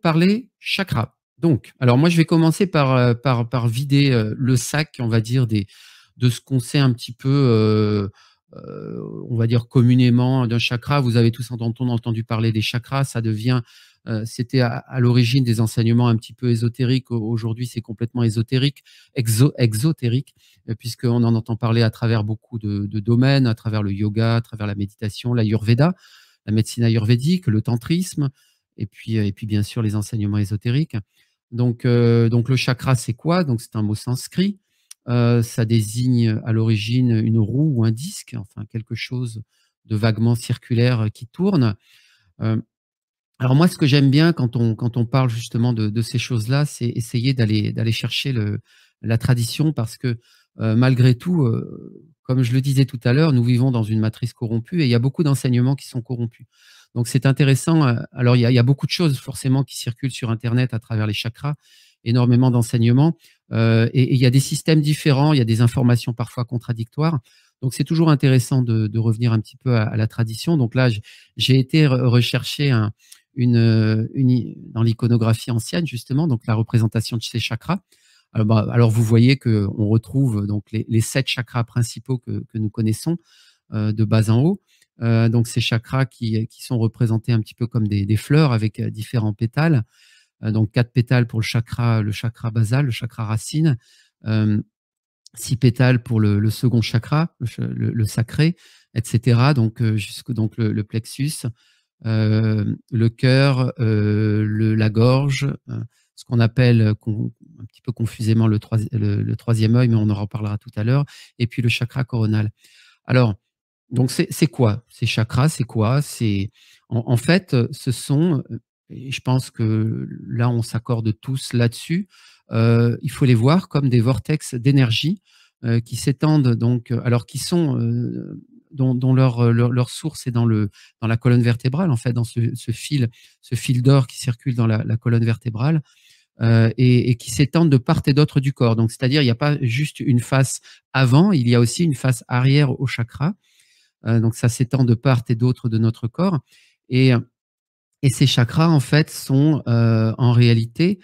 parler chakra. Donc, alors moi, je vais commencer par vider le sac, on va dire, de ce qu'on sait un petit peu, on va dire communément d'un chakra. Vous avez tous entendu parler des chakras. Ça devient, c'était à l'origine des enseignements un petit peu ésotériques. Aujourd'hui, c'est complètement ésotérique, exotérique, puisqu'on en entend parler à travers beaucoup de domaines, à travers le yoga, à travers la méditation, l'ayurveda, la médecine ayurvédique, le tantrisme, et puis bien sûr les enseignements ésotériques. Donc le chakra, c'est quoi? Donc c'est un mot sanskrit. Ça désigne à l'origine une roue ou un disque, enfin quelque chose de vaguement circulaire qui tourne. Euh, alors moi, ce que j'aime bien quand on parle justement de ces choses-là, c'est essayer d'aller chercher la tradition parce que malgré tout, comme je le disais tout à l'heure, nous vivons dans une matrice corrompue et il y a beaucoup d'enseignements qui sont corrompus. Donc c'est intéressant. Alors il y a beaucoup de choses forcément qui circulent sur Internet à travers les chakras, énormément d'enseignements et il y a des systèmes différents, il y a des informations parfois contradictoires. Donc c'est toujours intéressant de revenir un petit peu à la tradition. Donc là, j'ai été rechercher dans l'iconographie ancienne, justement, donc la représentation de ces chakras. Alors vous voyez qu'on retrouve donc les 7 chakras principaux que nous connaissons de bas en haut. Donc ces chakras qui sont représentés un petit peu comme des fleurs avec différents pétales. Donc 4 pétales pour le chakra basal, le chakra racine. 6 pétales pour le second chakra, le sacré, etc. Donc jusque donc le plexus, le cœur, la gorge, ce qu'on appelle un petit peu confusément le troisième œil, mais on en reparlera tout à l'heure, et puis le chakra coronal. Alors, donc c'est quoi ces chakras? C'est quoi? C'est en fait, ce sont, et je pense que là, on s'accorde tous là-dessus, il faut les voir comme des vortex d'énergie qui s'étendent donc, alors qui sont dont leur source est dans la colonne vertébrale, en fait, dans ce fil d'or qui circule dans la colonne vertébrale, et qui s'étendent de part et d'autre du corps. Donc, c'est-à-dire, il n'y a pas juste une face avant, il y a aussi une face arrière au chakra. Donc, ça s'étend de part et d'autre de notre corps. Et, et ces chakras, en fait, sont en réalité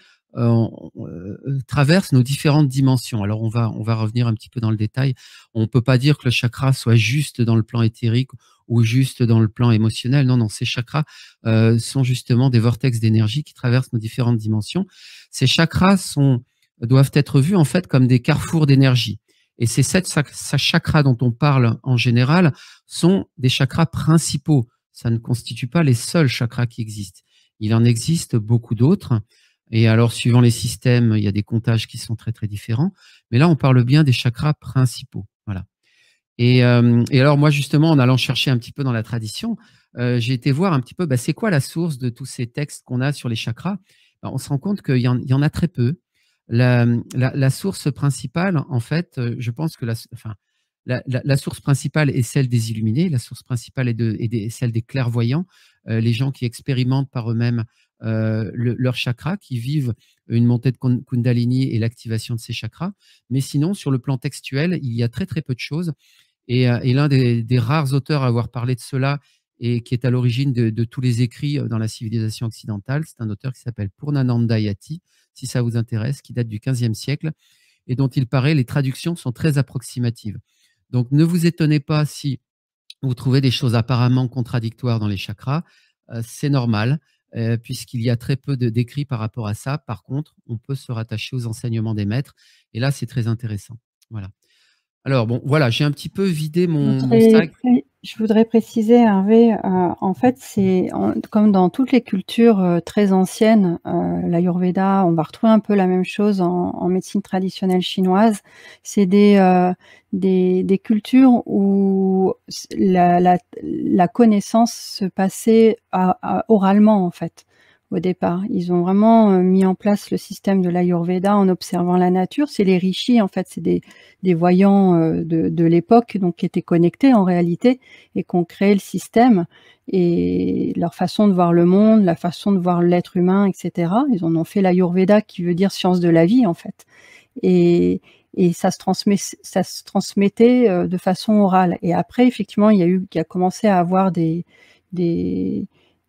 traversent nos différentes dimensions. Alors, on va revenir un petit peu dans le détail. On ne peut pas dire que le chakra soit juste dans le plan éthérique ou juste dans le plan émotionnel. Non, non, ces chakras sont justement des vortex d'énergie qui traversent nos différentes dimensions. Ces chakras doivent être vus en fait comme des carrefours d'énergie. Et ces 7 chakras dont on parle en général sont des chakras principaux. Ça ne constitue pas les seuls chakras qui existent. Il en existe beaucoup d'autres. Et alors, suivant les systèmes, il y a des comptages qui sont très, très différents. Mais là, on parle bien des chakras principaux. Voilà. Et alors, moi, justement, en allant chercher un petit peu dans la tradition, j'ai été voir un petit peu, c'est quoi la source de tous ces textes qu'on a sur les chakras. On se rend compte qu'il y en a très peu. La source principale, en fait, je pense que la source principale est celle des illuminés, la source principale est celle des clairvoyants, les gens qui expérimentent par eux-mêmes leur chakra, qui vivent une montée de Kundalini et l'activation de ces chakras. Mais sinon, sur le plan textuel, il y a très très peu de choses. Et l'un des rares auteurs à avoir parlé de cela et qui est à l'origine de tous les écrits dans la civilisation occidentale, c'est un auteur qui s'appelle Purnananda Yati, si ça vous intéresse, qui date du XVe siècle et dont il paraît les traductions sont très approximatives. Donc, ne vous étonnez pas si vous trouvez des choses apparemment contradictoires dans les chakras. C'est normal, puisqu'il y a très peu d'écrits par rapport à ça. Par contre, on peut se rattacher aux enseignements des maîtres. Et là, c'est très intéressant. Voilà. Alors, bon, voilà, j'ai un petit peu vidé mon sac. Je voudrais préciser, Hervé, en fait, c'est comme dans toutes les cultures très anciennes, l'Ayurveda, on va retrouver un peu la même chose en médecine traditionnelle chinoise. C'est des cultures où la connaissance se passait oralement, en fait. Au départ, ils ont vraiment mis en place le système de l'Ayurveda en observant la nature. C'est les rishis, en fait, c'est des voyants de l'époque, donc qui étaient connectés en réalité et qui ont créé le système et leur façon de voir le monde, la façon de voir l'être humain, etc. Ils en ont fait l'Ayurveda, qui veut dire science de la vie, en fait. Et ça se transmettait de façon orale. Et après, effectivement, il y a commencé à avoir des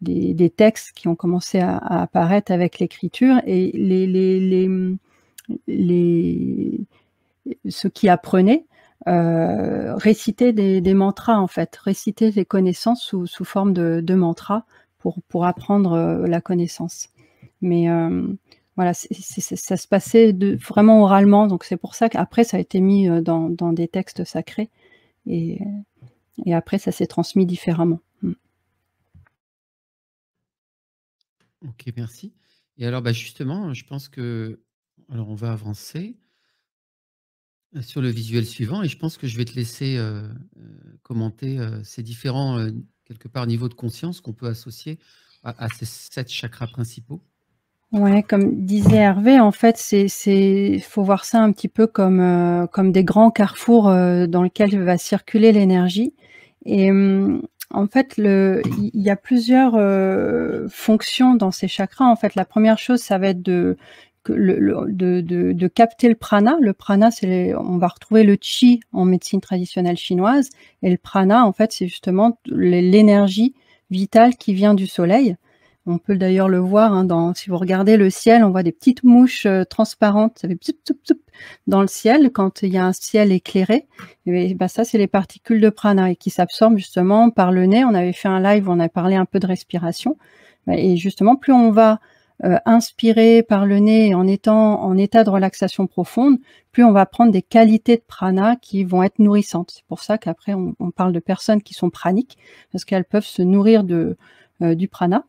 des textes qui ont commencé à apparaître avec l'écriture, et ceux qui apprenaient récitaient des mantras, en fait, récitaient les connaissances sous forme de mantras pour apprendre la connaissance. Mais voilà, ça se passait vraiment oralement, donc c'est pour ça qu'après ça a été mis dans des textes sacrés, et après ça s'est transmis différemment. OK, merci. Et alors, bah, justement, je pense que alors on va avancer sur le visuel suivant, et je pense que je vais te laisser, commenter, ces différents, quelque part, niveaux de conscience qu'on peut associer à ces 7 chakras principaux. Ouais, comme disait Hervé, en fait, faut voir ça un petit peu comme des grands carrefours, dans lesquels va circuler l'énergie, et en fait, il y a plusieurs, fonctions dans ces chakras. En fait, la première chose, ça va être de capter le prana. Le prana, on va retrouver le chi en médecine traditionnelle chinoise, et le prana, en fait, c'est justement l'énergie vitale qui vient du soleil. On peut d'ailleurs le voir, hein, si vous regardez le ciel, on voit des petites mouches transparentes, ça fait psoup, psoup, psoup dans le ciel quand il y a un ciel éclairé. Et bah, ça, c'est les particules de prana, et qui s'absorbent justement par le nez. On avait fait un live où on a parlé un peu de respiration. Et justement, plus on va inspirer par le nez en étant en état de relaxation profonde, plus on va prendre des qualités de prana qui vont être nourrissantes. C'est pour ça qu'après, on parle de personnes qui sont praniques, parce qu'elles peuvent se nourrir du prana.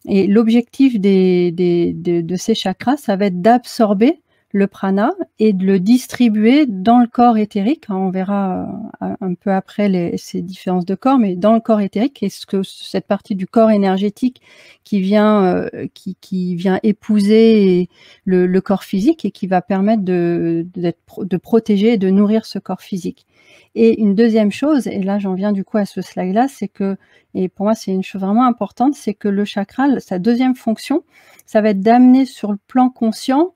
Et l'objectif de ces chakras, ça va être d'absorber le prana et de le distribuer dans le corps éthérique. On verra un peu après ces différences de corps, mais dans le corps éthérique, est-ce que cette partie du corps énergétique qui vient épouser le corps physique, et qui va permettre de protéger et de nourrir ce corps physique. Et une deuxième chose, et là j'en viens du coup à ce slide-là, c'est que, et pour moi c'est une chose vraiment importante, c'est que le chakra, sa deuxième fonction, ça va être d'amener sur le plan conscient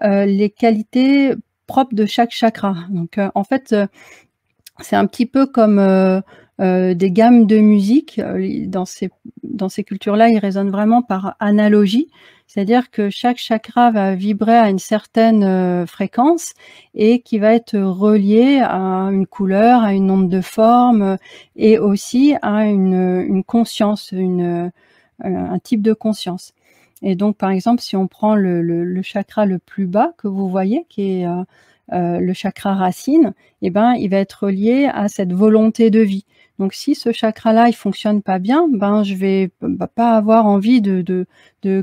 les qualités propres de chaque chakra. Donc en fait, c'est un petit peu comme des gammes de musique. Dans ces cultures-là, ils résonnent vraiment par analogie. C'est-à-dire que chaque chakra va vibrer à une certaine fréquence, et qui va être relié à une couleur, à une onde de forme, et aussi à une conscience, un type de conscience. Et donc, par exemple, si on prend le chakra le plus bas que vous voyez, qui est le chakra racine, eh ben, il va être relié à cette volonté de vie. Donc, si ce chakra-là, il fonctionne pas bien, ben, je vais pas avoir envie de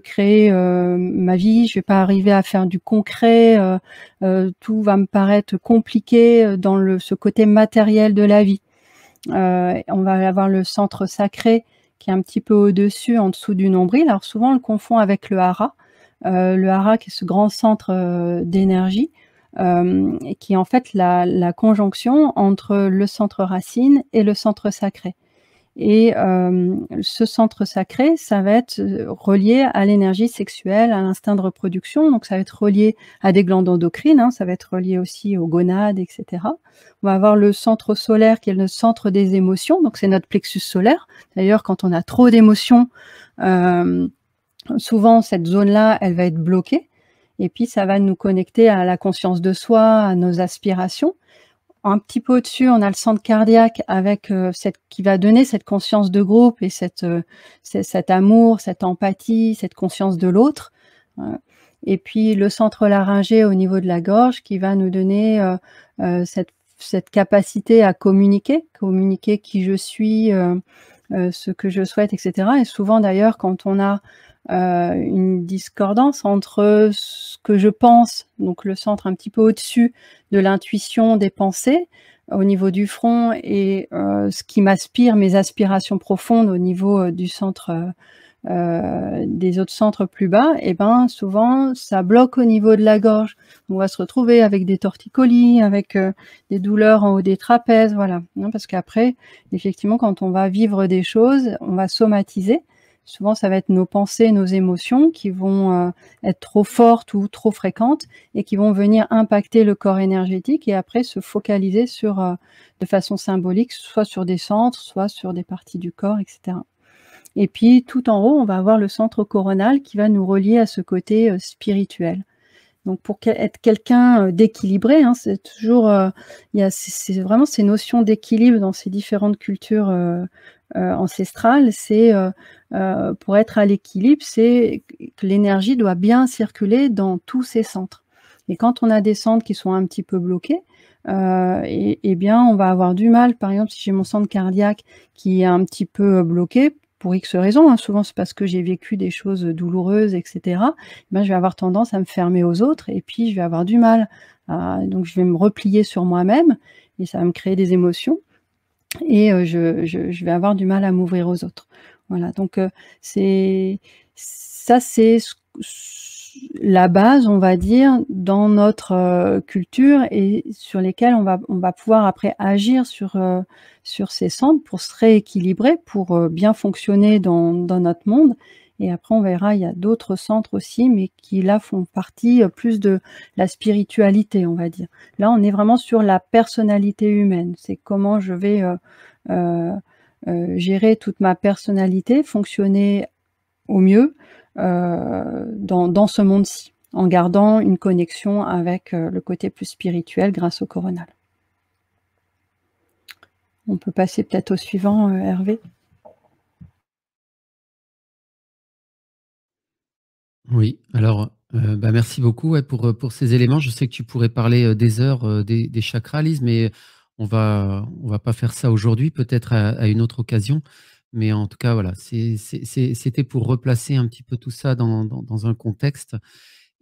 créer ma vie, je vais pas arriver à faire du concret, tout va me paraître compliqué dans ce côté matériel de la vie. On va avoir le centre sacré qui est un petit peu au-dessus, en dessous du nombril. Alors souvent, on le confond avec le hara. Le hara, qui est ce grand centre d'énergie, et qui est en fait la conjonction entre le centre racine et le centre sacré. Et ce centre sacré, ça va être relié à l'énergie sexuelle, à l'instinct de reproduction. Donc ça va être relié à des glandes endocrines, ça va être relié aussi aux gonades, etc. On va avoir le centre solaire, qui est le centre des émotions, donc c'est notre plexus solaire. D'ailleurs, quand on a trop d'émotions, souvent cette zone-là, elle va être bloquée, et puis ça va nous connecter à la conscience de soi, à nos aspirations. Un petit peu au-dessus, on a le centre cardiaque avec qui va donner cette conscience de groupe, et cet amour, cette empathie, cette conscience de l'autre. Et puis le centre laryngé au niveau de la gorge, qui va nous donner cette capacité à communiquer qui je suis, ce que je souhaite, etc. Et souvent d'ailleurs, quand on a une discordance entre ce que je pense, donc le centre un petit peu au-dessus de l'intuition des pensées, au niveau du front, et ce qui m'aspire, mes aspirations profondes au niveau du centre, des autres centres plus bas, et ben souvent ça bloque au niveau de la gorge. On va se retrouver avec des torticolis, avec des douleurs en haut des trapèzes, voilà. Parce qu'après, effectivement, quand on va vivre des choses, on va somatiser. Souvent, ça va être nos pensées, nos émotions qui vont être trop fortes ou trop fréquentes, et qui vont venir impacter le corps énergétique, et après se focaliser de façon symbolique, soit sur des centres, soit sur des parties du corps, etc. Et puis tout en haut, on va avoir le centre coronal qui va nous relier à ce côté spirituel. Donc pour être quelqu'un d'équilibré, hein, c'est toujours, il y a c'est vraiment ces notions d'équilibre dans ces différentes cultures ancestrales. C'est pour être à l'équilibre, c'est que l'énergie doit bien circuler dans tous ces centres. Et quand on a des centres qui sont un petit peu bloqués, et bien on va avoir du mal. Par exemple, si j'ai mon centre cardiaque qui est un petit peu bloqué, pour X raisons, hein, souvent c'est parce que j'ai vécu des choses douloureuses, et cetera. Ben, je vais avoir tendance à me fermer aux autres et puis je vais avoir du mal donc je vais me replier sur moi-même et ça va me créer des émotions et je vais avoir du mal à m'ouvrir aux autres. Voilà, donc c'est ça, c'est la base, on va dire, dans notre culture et sur lesquelles on va pouvoir après agir sur ces centres pour se rééquilibrer, pour bien fonctionner dans notre monde. Et après on verra, il y a d'autres centres aussi, mais qui là font partie plus de la spiritualité, on va dire. Là, on est vraiment sur la personnalité humaine. C'est comment je vais gérer toute ma personnalité, fonctionner au mieux dans ce monde-ci, en gardant une connexion avec le côté plus spirituel grâce au coronal. On peut passer peut-être au suivant, Hervé? Oui, alors, merci beaucoup, ouais, pour ces éléments. Je sais que tu pourrais parler, des heures, des chakras, Lise, mais on va pas faire ça aujourd'hui, peut-être à une autre occasion. Mais en tout cas, voilà, c'était pour replacer un petit peu tout ça dans un contexte.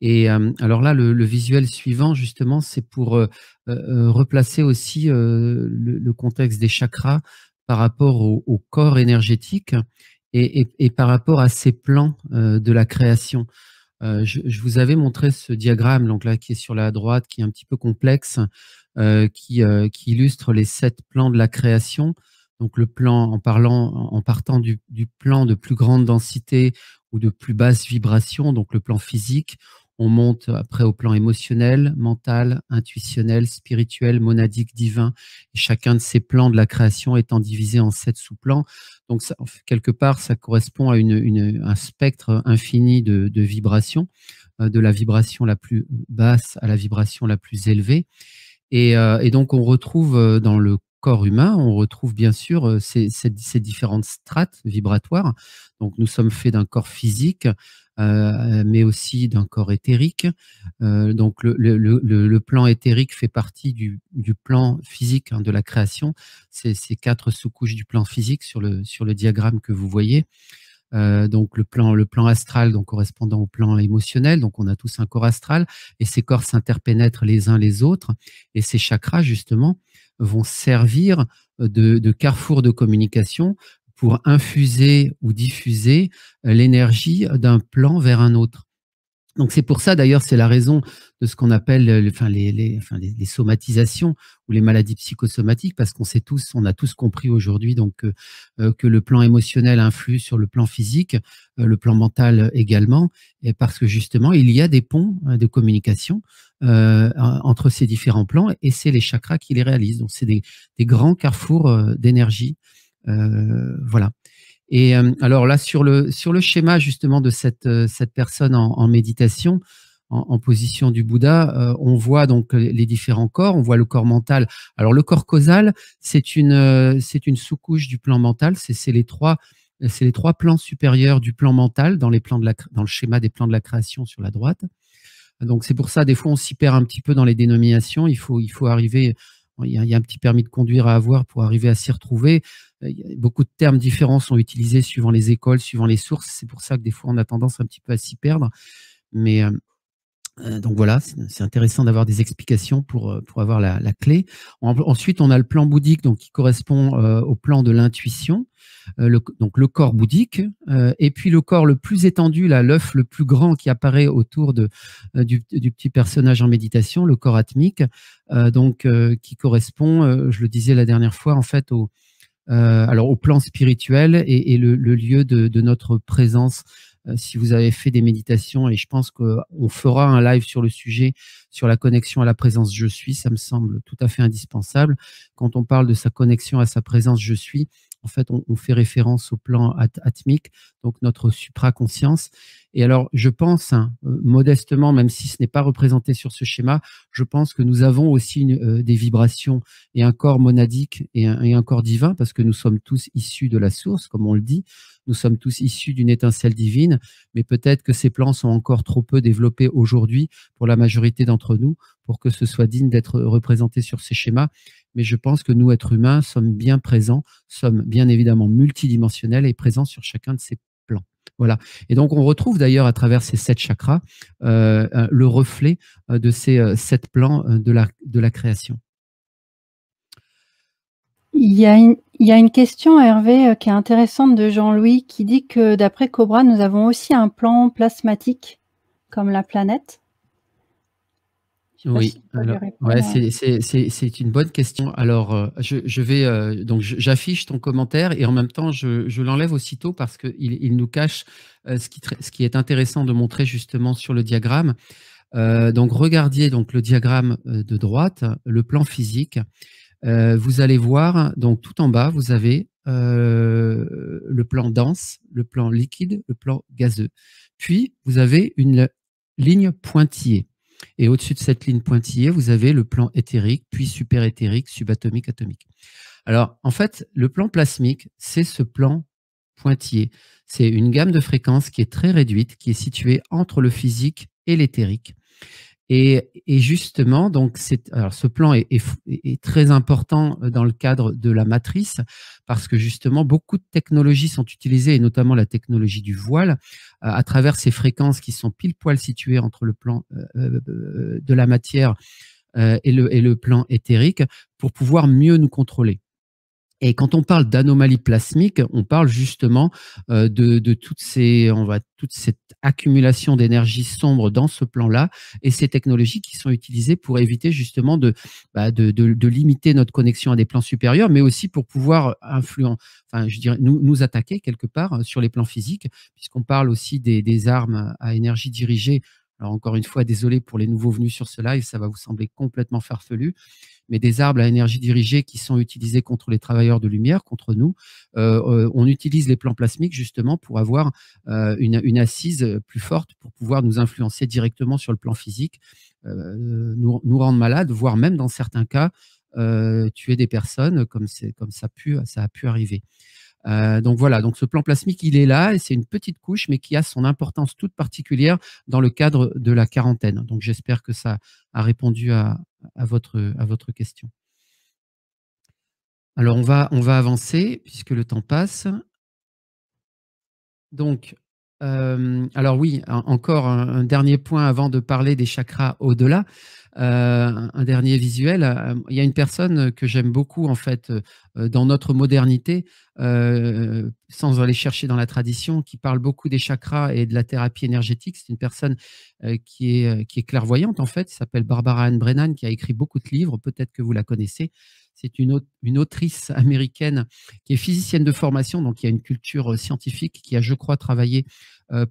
Et alors là, le visuel suivant, justement, c'est pour, replacer aussi, le contexte des chakras par rapport au corps énergétique et par rapport à ces plans, de la création. Je vous avais montré ce diagramme, donc là, qui est sur la droite, qui est un petit peu complexe, qui illustre les 7 plans de la création. Donc le plan en partant du plan de plus grande densité ou de plus basse vibration, donc le plan physique, on monte après au plan émotionnel, mental, intuitionnel, spirituel, monadique, divin, et chacun de ces plans de la création étant divisé en 7 sous-plans. Donc ça, quelque part, ça correspond à un spectre infini de vibrations, de la vibration la plus basse à la vibration la plus élevée. Et donc, on retrouve dans le corps humain, on retrouve bien sûr ces différentes strates vibratoires. Donc, nous sommes faits d'un corps physique, mais aussi d'un corps éthérique. Donc, le plan éthérique fait partie du plan physique, hein, de la création. C'est ces 4 sous-couches du plan physique sur le diagramme que vous voyez. Donc le plan astral, donc correspondant au plan émotionnel, donc on a tous un corps astral et ces corps s'interpénètrent les uns les autres et ces chakras justement vont servir de carrefour de communication pour infuser ou diffuser l'énergie d'un plan vers un autre. Donc c'est pour ça d'ailleurs, c'est la raison de ce qu'on appelle les somatisations ou les maladies psychosomatiques, parce on a tous compris aujourd'hui donc que le plan émotionnel influe sur le plan physique, le plan mental également, et parce que justement il y a des ponts de communication entre ces différents plans et c'est les chakras qui les réalisent. Donc c'est des grands carrefours d'énergie, voilà. Et alors là, sur le schéma justement de cette personne en méditation, en position du Bouddha, on voit donc les différents corps. On voit le corps mental. Alors le corps causal, c'est une sous-couche du plan mental. C'est les trois plans supérieurs du plan mental dans le schéma des plans de la création sur la droite. Donc c'est pour ça, des fois, on s'y perd un petit peu dans les dénominations. Il faut arriver. Il y a un petit permis de conduire à avoir pour arriver à s'y retrouver. Beaucoup de termes différents sont utilisés suivant les écoles, suivant les sources. C'est pour ça que des fois, on a tendance un petit peu à s'y perdre. Mais donc voilà, c'est intéressant d'avoir des explications pour avoir la clé. Ensuite, on a le plan bouddhique donc, qui correspond au plan de l'intuition, donc le corps bouddhique, et puis le corps le plus étendu, là, l'œuf le plus grand qui apparaît autour du petit personnage en méditation, le corps atmique, qui correspond, je le disais la dernière fois, en fait, au plan spirituel et le lieu de notre présence. Si vous avez fait des méditations, et je pense qu'on fera un live sur le sujet, sur la connexion à la présence je suis, ça me semble tout à fait indispensable. Quand on parle de sa connexion à sa présence je suis, En fait, on fait référence au plan atmique, donc notre supraconscience. Et alors, je pense, hein, modestement, même si ce n'est pas représenté sur ce schéma, je pense que nous avons aussi des vibrations et un corps monadique et un corps divin, parce que nous sommes tous issus de la source, comme on le dit. Nous sommes tous issus d'une étincelle divine, mais peut-être que ces plans sont encore trop peu développés aujourd'hui pour la majorité d'entre nous, pour que ce soit digne d'être représenté sur ces schémas. Mais je pense que nous, êtres humains, sommes bien présents, sommes bien évidemment multidimensionnels et présents sur chacun de ces plans. Voilà. Et donc, on retrouve d'ailleurs à travers ces 7 chakras le reflet de ces 7 plans de la création. Il y a une question, Hervé, qui est intéressante de Jean-Louis, qui dit que d'après Cobra, nous avons aussi un plan plasmatique, comme la planète. Oui, alors, ouais, c'est une bonne question. Alors, je vais donc j'affiche ton commentaire et en même temps je l'enlève aussitôt parce que il nous cache ce qui est intéressant de montrer justement sur le diagramme. Donc regardiez donc le diagramme de droite, le plan physique. Vous allez voir donc tout en bas vous avez le plan dense, le plan liquide, le plan gazeux. Puis vous avez une ligne pointillée. Et au-dessus de cette ligne pointillée, vous avez le plan éthérique, puis super-éthérique, subatomique, atomique. Alors, en fait, le plan plasmique, c'est ce plan pointillé. C'est une gamme de fréquences qui est très réduite, qui est située entre le physique et l'éthérique. Et justement, donc alors ce plan est très important dans le cadre de la matrice parce que justement, beaucoup de technologies sont utilisées, et notamment la technologie du voile, à travers ces fréquences qui sont pile poil situées entre le plan de la matière et le plan éthérique pour pouvoir mieux nous contrôler. Et quand on parle d'anomalie plasmique, on parle justement de toute cette accumulation d'énergie sombre dans ce plan-là et ces technologies qui sont utilisées pour éviter justement de limiter notre connexion à des plans supérieurs, mais aussi pour pouvoir je dirais, nous attaquer quelque part sur les plans physiques, puisqu'on parle aussi des armes à énergie dirigée. Alors encore une fois, désolé pour les nouveaux venus sur ce live, ça va vous sembler complètement farfelu, mais des armes à énergie dirigée qui sont utilisés contre les travailleurs de lumière, contre nous. On utilise les plans plasmiques justement pour avoir une assise plus forte, pour pouvoir nous influencer directement sur le plan physique, nous rendre malades, voire même dans certains cas tuer des personnes, comme ça a pu arriver. Donc voilà, donc ce plan plasmique, il est là et c'est une petite couche, mais qui a son importance toute particulière dans le cadre de la quarantaine. Donc j'espère que ça a répondu à votre question. Alors on va avancer puisque le temps passe. Donc, alors oui, encore un dernier point avant de parler des chakras au-delà. Un dernier visuel. Il y a une personne que j'aime beaucoup en fait dans notre modernité, sans aller chercher dans la tradition, qui parle beaucoup des chakras et de la thérapie énergétique. C'est une personne qui est clairvoyante en fait. Elle s'appelle Barbara Ann Brennan, qui a écrit beaucoup de livres. Peut-être que vous la connaissez. C'est une autrice américaine qui est physicienne de formation, donc qui a une culture scientifique, qui a, je crois, travaillé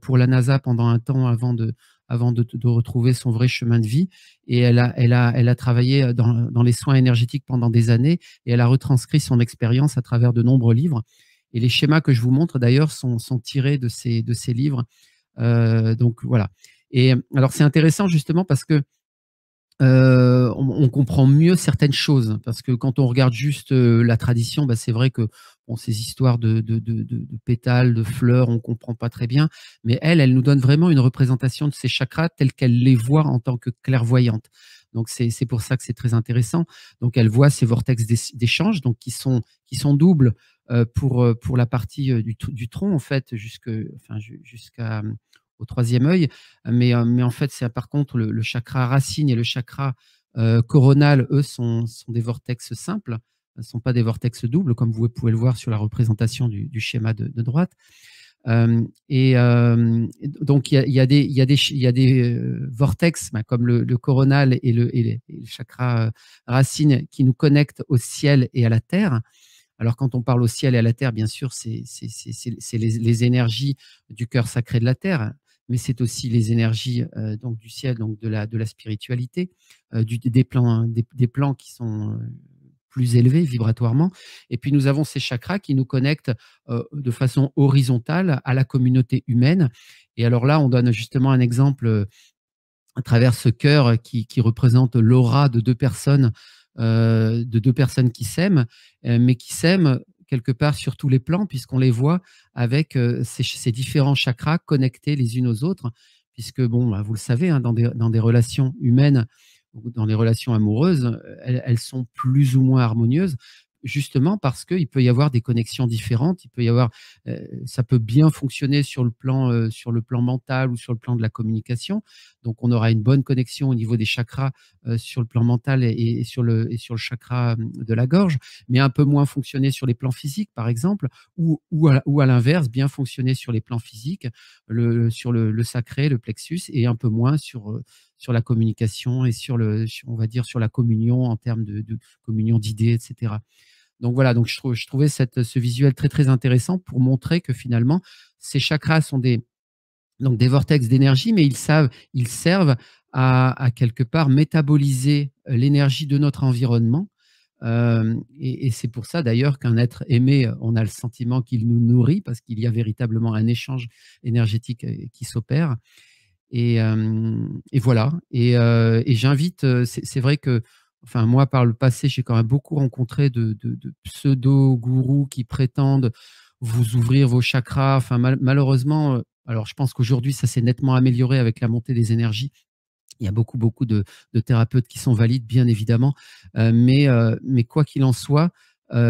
pour la NASA pendant un temps avant de retrouver son vrai chemin de vie. Et elle a travaillé dans les soins énergétiques pendant des années et elle a retranscrit son expérience à travers de nombreux livres. Et les schémas que je vous montre d'ailleurs sont tirés de ces livres. Donc voilà. Et alors c'est intéressant justement parce que on comprend mieux certaines choses, parce que quand on regarde juste la tradition, c'est vrai que ces histoires de pétales, de fleurs, on ne comprend pas très bien, mais elle nous donne vraiment une représentation de ces chakras tels qu'elle les voit en tant que clairvoyante. Donc c'est pour ça que c'est très intéressant. Donc elle voit ces vortex d'échange, donc qui sont doubles pour la partie du tronc en fait jusqu'à au troisième œil, mais en fait, c'est par contre le chakra racine et le chakra coronal, eux, sont des vortex simples, ne sont pas des vortex doubles, comme vous pouvez le voir sur la représentation du schéma de droite. Donc, il y a des vortex, comme le coronal et le chakra racine qui nous connectent au ciel et à la terre. Alors, quand on parle au ciel et à la terre, bien sûr, c'est les énergies du cœur sacré de la terre, mais c'est aussi les énergies donc du ciel, donc de la spiritualité, des plans qui sont plus élevé vibratoirement. Et puis nous avons ces chakras qui nous connectent de façon horizontale à la communauté humaine. Et alors là, on donne justement un exemple à travers ce cœur qui représente l'aura de deux personnes qui s'aiment, mais qui s'aiment quelque part sur tous les plans, puisqu'on les voit avec ces différents chakras connectés les unes aux autres, puisque, bon, bah, vous le savez, hein, dans des relations humaines ou dans les relations amoureuses, elles sont plus ou moins harmonieuses, justement parce qu'il peut y avoir des connexions différentes, il peut y avoir, ça peut bien fonctionner sur le plan mental ou sur le plan de la communication. Donc, on aura une bonne connexion au niveau des chakras sur le plan mental et sur le chakra de la gorge, mais un peu moins fonctionner sur les plans physiques, par exemple, ou à l'inverse, bien fonctionner sur les plans physiques, sur le sacré, le plexus, et un peu moins sur la communication et on va dire, sur la communion en termes de communion d'idées, etc. Donc voilà, donc je trouvais ce visuel très, très intéressant pour montrer que finalement, ces chakras sont donc des vortex d'énergie, mais ils servent à quelque part métaboliser l'énergie de notre environnement. Et c'est pour ça d'ailleurs qu'un être aimé, on a le sentiment qu'il nous nourrit parce qu'il y a véritablement un échange énergétique qui s'opère. Et voilà. Et j'invite, c'est vrai que, enfin, moi, par le passé, j'ai quand même beaucoup rencontré de pseudo-gourous qui prétendent vous ouvrir vos chakras. Enfin, malheureusement, alors je pense qu'aujourd'hui, ça s'est nettement amélioré avec la montée des énergies. Il y a beaucoup, beaucoup de thérapeutes qui sont valides, bien évidemment. Mais quoi qu'il en soit,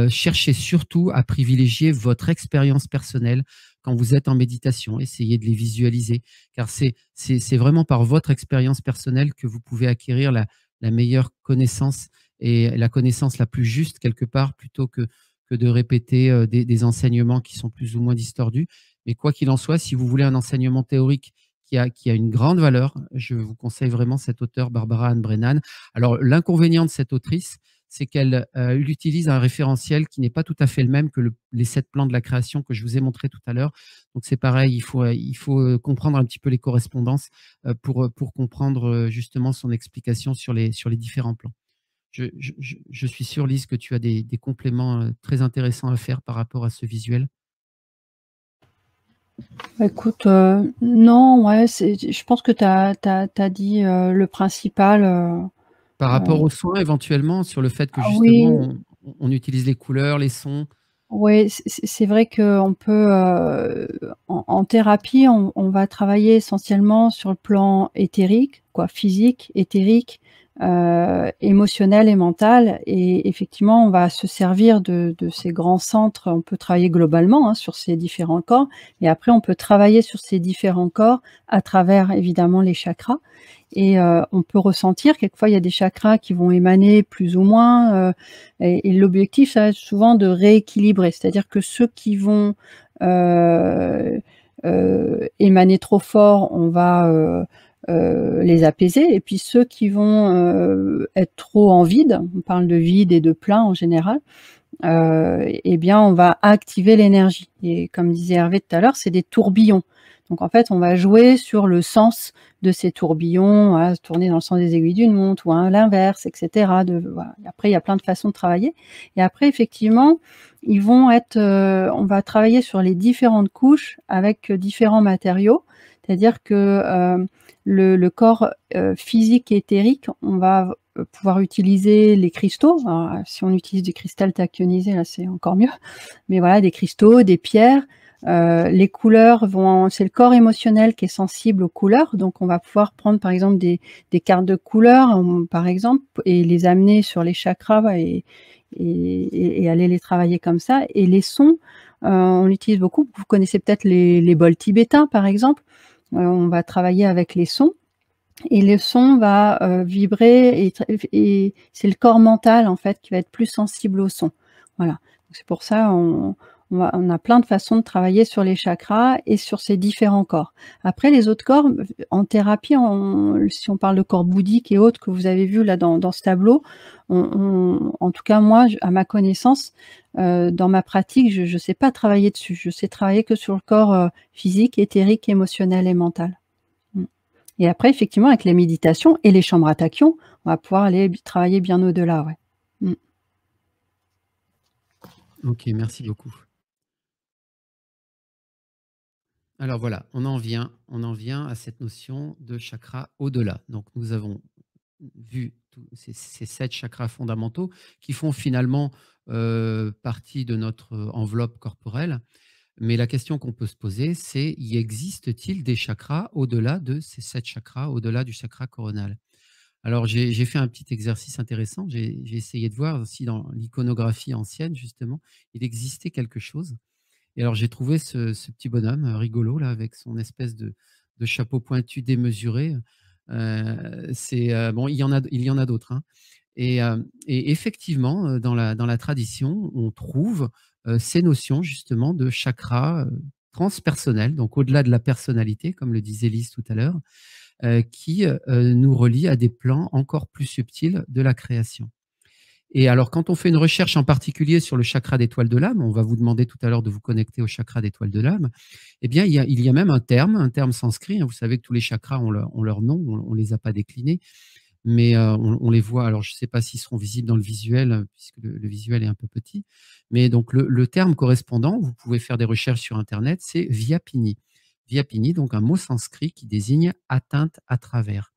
cherchez surtout à privilégier votre expérience personnelle quand vous êtes en méditation. Essayez de les visualiser, car c'est vraiment par votre expérience personnelle que vous pouvez acquérir la meilleure connaissance et la connaissance la plus juste quelque part, plutôt que de répéter des enseignements qui sont plus ou moins distordus. Mais quoi qu'il en soit, si vous voulez un enseignement théorique qui a une grande valeur, je vous conseille vraiment cette auteure, Barbara Ann Brennan. Alors, l'inconvénient de cette autrice, c'est qu'elle utilise un référentiel qui n'est pas tout à fait le même que les 7 plans de la création que je vous ai montré tout à l'heure. Donc, c'est pareil, il faut comprendre un petit peu les correspondances pour comprendre justement son explication sur les différents plans. Je suis sûr, Lise, que tu as des compléments très intéressants à faire par rapport à ce visuel. Écoute, non, ouais, je pense que tu as dit le principal. Par rapport aux soins, éventuellement, sur le fait que justement, Oui, on utilise les couleurs, les sons. oui, c'est vrai qu'on peut, en thérapie, on va travailler essentiellement sur le plan éthérique, quoi, physique, éthérique, émotionnel et mental, et effectivement, on va se servir de ces grands centres. On peut travailler globalement, hein, sur ces différents corps, et après on peut travailler sur ces différents corps à travers évidemment les chakras. Et on peut ressentir, quelquefois il y a des chakras qui vont émaner plus ou moins, et l'objectif, ça va être souvent de rééquilibrer. C'est-à-dire que ceux qui vont émaner trop fort, on va les apaiser, et puis ceux qui vont être trop en vide, on parle de vide et de plein en général, eh bien on va activer l'énergie, et comme disait Hervé tout à l'heure, c'est des tourbillons. Donc en fait, on va jouer sur le sens de ces tourbillons, à tourner dans le sens des aiguilles d'une montre ou à l'inverse, et cetera. Voilà. Après, il y a plein de façons de travailler. Et après, effectivement, ils vont être, on va travailler sur les différentes couches avec différents matériaux. C'est-à-dire que le corps physique et éthérique, on va pouvoir utiliser les cristaux. Alors, si on utilise du cristal tachyonisé, là, c'est encore mieux. Mais voilà, des cristaux, des pierres. Les couleurs c'est le corps émotionnel qui est sensible aux couleurs, donc on va pouvoir prendre par exemple des cartes de couleurs, par exemple, et les amener sur les chakras et aller les travailler comme ça. Et les sons, on utilise beaucoup. Vous connaissez peut-être les bols tibétains, par exemple. On va travailler avec les sons. Et le son va vibrer, et c'est le corps mental en fait qui va être plus sensible au son. Voilà. C'est pour ça on a plein de façons de travailler sur les chakras et sur ces différents corps. Après, les autres corps, en thérapie, si on parle de corps bouddhique et autres que vous avez vu là dans ce tableau, en tout cas moi, à ma connaissance, dans ma pratique, je ne sais pas travailler dessus. Je sais travailler que sur le corps physique, éthérique, émotionnel et mental. Et après, effectivement, avec les méditations et les chambres à tachyon, on va pouvoir aller travailler bien au-delà, ouais. OK, merci beaucoup. Alors voilà, on en vient à cette notion de chakra au-delà. Donc nous avons vu tous ces 7 chakras fondamentaux qui font finalement, partie de notre enveloppe corporelle. Mais la question qu'on peut se poser, c'est: y existe-t-il des chakras au-delà de ces 7 chakras, au-delà du chakra coronal? Alors j'ai fait un petit exercice intéressant. J'ai essayé de voir si dans l'iconographie ancienne justement, il existait quelque chose. Et alors j'ai trouvé ce petit bonhomme, rigolo là, avec son espèce de chapeau pointu démesuré. Bon, il y en a d'autres, hein. Et effectivement, dans la tradition, on trouve, ces notions justement de chakras, transpersonnels, donc au-delà de la personnalité, comme le disait Lise tout à l'heure, qui, nous relient à des plans encore plus subtils de la création. Et alors, quand on fait une recherche en particulier sur le chakra d'étoile de l'âme, on va vous demander tout à l'heure de vous connecter au chakra d'étoile de l'âme, eh bien, il y a même un terme sanskrit, hein. Vous savez que tous les chakras ont leur nom, on les a pas déclinés, mais on les voit. Alors, je ne sais pas s'ils seront visibles dans le visuel, puisque le visuel est un peu petit, mais donc le terme correspondant, vous pouvez faire des recherches sur internet, c'est Vyapini. Vyapini, donc un mot sanskrit qui désigne atteinte à travers.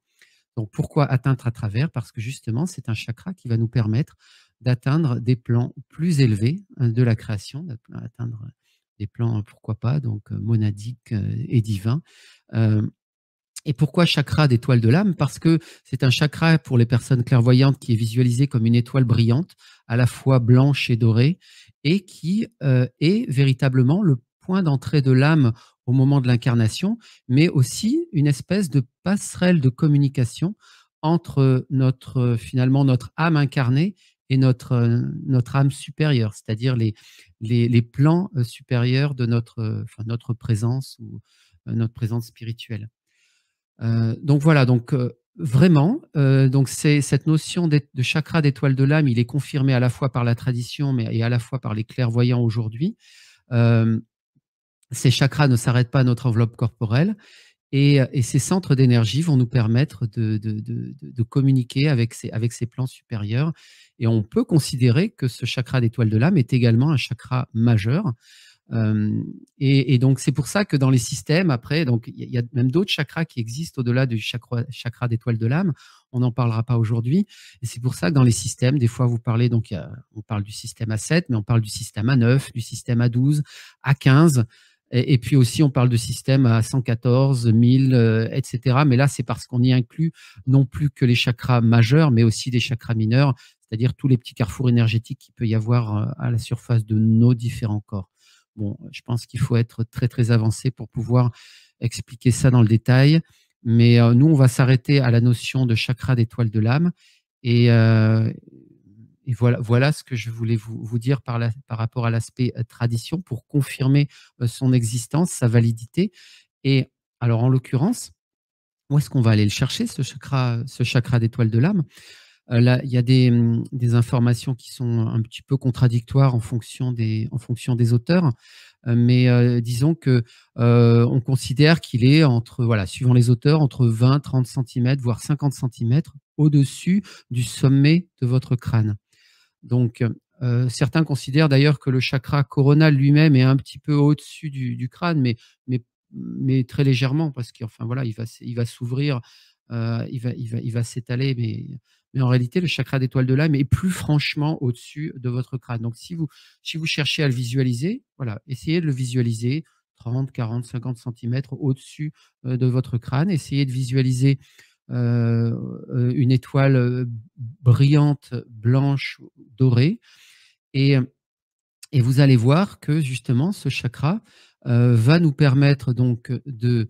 Donc pourquoi atteindre à travers? Parce que justement, c'est un chakra qui va nous permettre d'atteindre des plans plus élevés, de la création, d'atteindre des plans, pourquoi pas, donc monadiques, et divins. Hem Et pourquoi chakra d'étoile de l'âme? Parce que c'est un chakra pour les personnes clairvoyantes qui est visualisé comme une étoile brillante, à la fois blanche et dorée, et qui, est véritablement le point d'entrée de l'âme au moment de l'incarnation, mais aussi une espèce de passerelle de communication entre finalement notre âme incarnée et notre âme supérieure, c'est-à-dire les plans, supérieurs de enfin notre présence ou, notre présence spirituelle. Donc voilà, donc vraiment, donc c'est cette notion de chakra d'étoile de l'âme, il est confirmé à la fois par la tradition, mais et à la fois par les clairvoyants aujourd'hui. Hem, Ces chakras ne s'arrêtent pas à notre enveloppe corporelle, et ces centres d'énergie vont nous permettre de communiquer avec ces plans supérieurs, et on peut considérer que ce chakra d'étoile de l'âme est également un chakra majeur. Et donc c'est pour ça que dans les systèmes après, donc il y a même d'autres chakras qui existent au-delà du chakra d'étoile de l'âme. On n'en parlera pas aujourd'hui, et c'est pour ça que dans les systèmes, des fois vous parlez, donc on parle du système A7, mais on parle du système A9, du système A12, A15, et puis aussi on parle de système à 114, 1000, et cetera. Mais là, c'est parce qu'on y inclut non plus que les chakras majeurs, mais aussi des chakras mineurs, c'est-à-dire tous les petits carrefours énergétiques qu'il peut y avoir, à la surface de nos différents corps. Bon, je pense qu'il faut être très, très avancé pour pouvoir expliquer ça dans le détail. Mais nous, on va s'arrêter à la notion de chakra d'étoile de l'âme. Et, voilà ce que je voulais vous dire par rapport à l'aspect tradition, pour confirmer son existence, sa validité. Et alors, en l'occurrence, où est-ce qu'on va aller le chercher, ce chakra d'étoile de l'âme? Là, il y a des informations qui sont un petit peu contradictoires en fonction des auteurs, mais disons que, on considère qu'il est entre, voilà, suivant les auteurs, entre 20-30 centimètres, voire 50 centimètres au-dessus du sommet de votre crâne. Donc, certains considèrent d'ailleurs que le chakra coronal lui-même est un petit peu au-dessus du crâne, mais mais très légèrement, parce qu'enfin voilà, il va s'ouvrir, il va s'étaler, mais en réalité, le chakra d'étoile de l'âme est plus franchement au-dessus de votre crâne. Donc si vous cherchez à le visualiser, voilà, essayez de le visualiser 30, 40, 50 centimètres au-dessus, de votre crâne. Essayez de visualiser, une étoile, brillante, blanche, dorée, et vous allez voir que justement ce chakra, va nous permettre donc de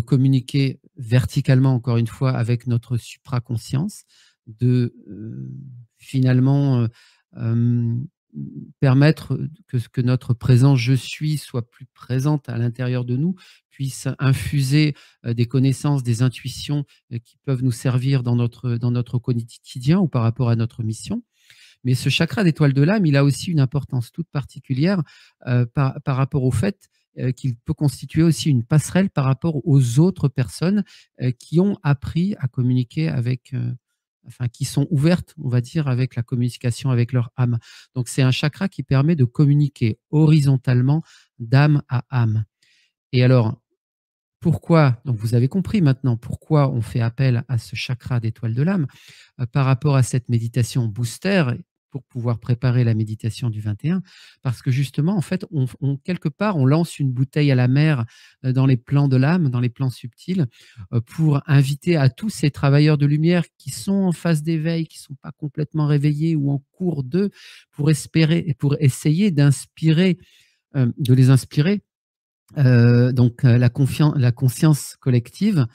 communiquer verticalement, encore une fois, avec notre supraconscience, finalement, hem, permettre que notre présence «je suis» soit plus présente à l'intérieur de nous, puisse infuser, des connaissances, des intuitions, qui peuvent nous servir dans notre quotidien ou par rapport à notre mission. Mais ce chakra d'étoile de l'âme, il a aussi une importance toute particulière, par rapport au fait, qu'il peut constituer aussi une passerelle par rapport aux autres personnes, qui ont appris à communiquer enfin, qui sont ouvertes, on va dire, avec la communication avec leur âme. Donc, c'est un chakra qui permet de communiquer horizontalement d'âme à âme. Et alors, pourquoi, donc vous avez compris maintenant pourquoi on fait appel à ce chakra d'étoile de l'âme par rapport à cette méditation booster pour pouvoir préparer la méditation du 21, parce que justement, en fait, quelque part, on lance une bouteille à la mer dans les plans de l'âme, dans les plans subtils, pour inviter à tous ces travailleurs de lumière qui sont en phase d'éveil, qui ne sont pas complètement réveillés ou en cours d'eux, pour espérer, pour essayer d'inspirer, de les inspirer donc la conscience collective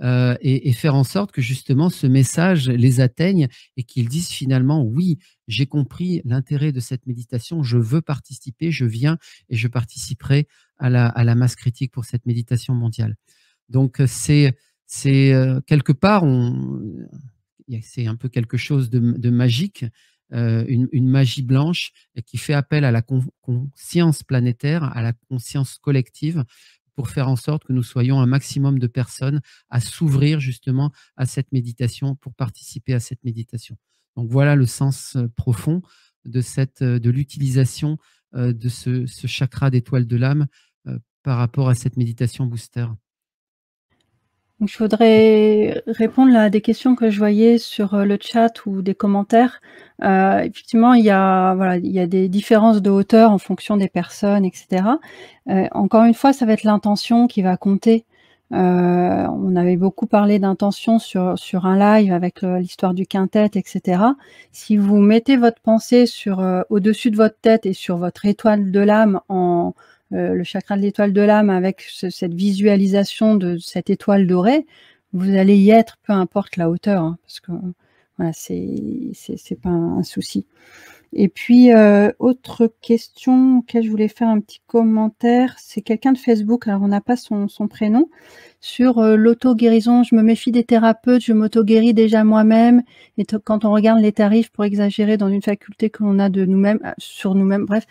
et faire en sorte que justement ce message les atteigne et qu'ils disent finalement oui, j'ai compris l'intérêt de cette méditation, je veux participer, je viens et je participerai à la masse critique pour cette méditation mondiale. Donc c'est quelque part, c'est un peu quelque chose de magique, une magie blanche qui fait appel à la conscience planétaire, à la conscience collective, pour faire en sorte que nous soyons un maximum de personnes à s'ouvrir justement à cette méditation, pour participer à cette méditation. Donc voilà le sens profond de l'utilisation de ce chakra d'étoile de l'âme par rapport à cette méditation booster. Donc, je voudrais répondre à des questions que je voyais sur le chat ou des commentaires. Effectivement, il y a des différences de hauteur en fonction des personnes, et cetera. Encore une fois, ça va être l'intention qui va compter. On avait beaucoup parlé d'intention sur un live avec l'histoire du quintet, et cetera. Si vous mettez votre pensée au-dessus de votre tête et sur votre étoile de l'âme le chakra de l'étoile de l'âme avec cette visualisation de cette étoile dorée, vous allez y être, peu importe la hauteur, hein, parce que voilà, c'est pas un souci. Et puis, autre question auquel je voulais faire un petit commentaire, c'est quelqu'un de Facebook, alors on n'a pas son prénom, sur l'auto-guérison. Je me méfie des thérapeutes, je m'auto-guéris déjà moi-même. Et quand on regarde les tarifs pour exagérer dans une faculté que l'on a de nous-mêmes, sur nous-mêmes, bref,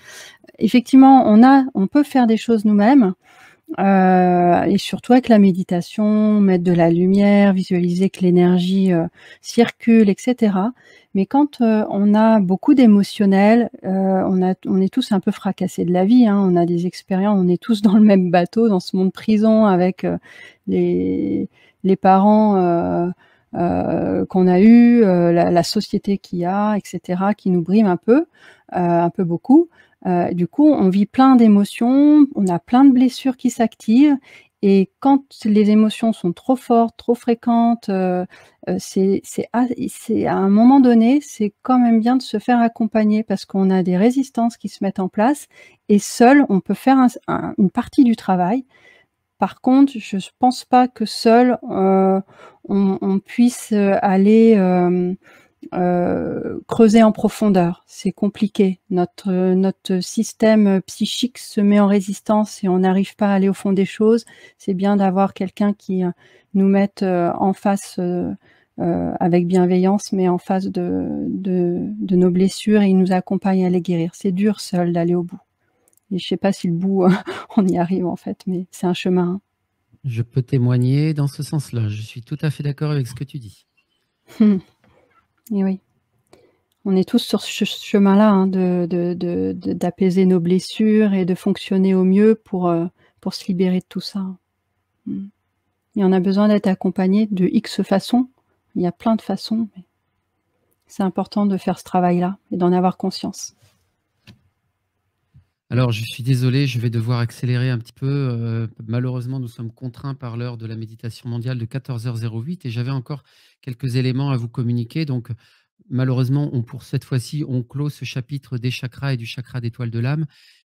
effectivement, on peut faire des choses nous-mêmes. Et surtout avec la méditation, mettre de la lumière, visualiser que l'énergie circule, etc. Mais quand on a beaucoup d'émotionnel, on est tous un peu fracassés de la vie, hein, on a des expériences, on est tous dans le même bateau, dans ce monde prison avec les parents qu'on a eus, la société qu'il y a, etc., qui nous brime un peu beaucoup. Du coup, on vit plein d'émotions, on a plein de blessures qui s'activent et quand les émotions sont trop fortes, trop fréquentes, c'est à un moment donné, c'est quand même bien de se faire accompagner parce qu'on a des résistances qui se mettent en place et seul, on peut faire une partie du travail. Par contre, je ne pense pas que seul, on puisse aller creuser en profondeur. C'est compliqué. Notre système psychique se met en résistance et on n'arrive pas à aller au fond des choses. C'est bien d'avoir quelqu'un qui nous mette en face avec bienveillance, mais en face de nos blessures et il nous accompagne à les guérir. C'est dur seul d'aller au bout. Et je ne sais pas si le bout, on y arrive en fait, mais c'est un chemin. Je peux témoigner dans ce sens-là. Je suis tout à fait d'accord avec ce que tu dis. Et oui. On est tous sur ce chemin-là, hein, d'apaiser nos blessures et de fonctionner au mieux pour se libérer de tout ça. Et on a besoin d'être accompagné de X façons. Il y a plein de façons, mais c'est important de faire ce travail-là et d'en avoir conscience. Alors, je suis désolé, je vais devoir accélérer un petit peu. Malheureusement, nous sommes contraints par l'heure de la méditation mondiale de 14h08 et j'avais encore quelques éléments à vous communiquer. Donc, malheureusement, pour cette fois-ci, on clôt ce chapitre des chakras et du chakra d'étoile de l'âme.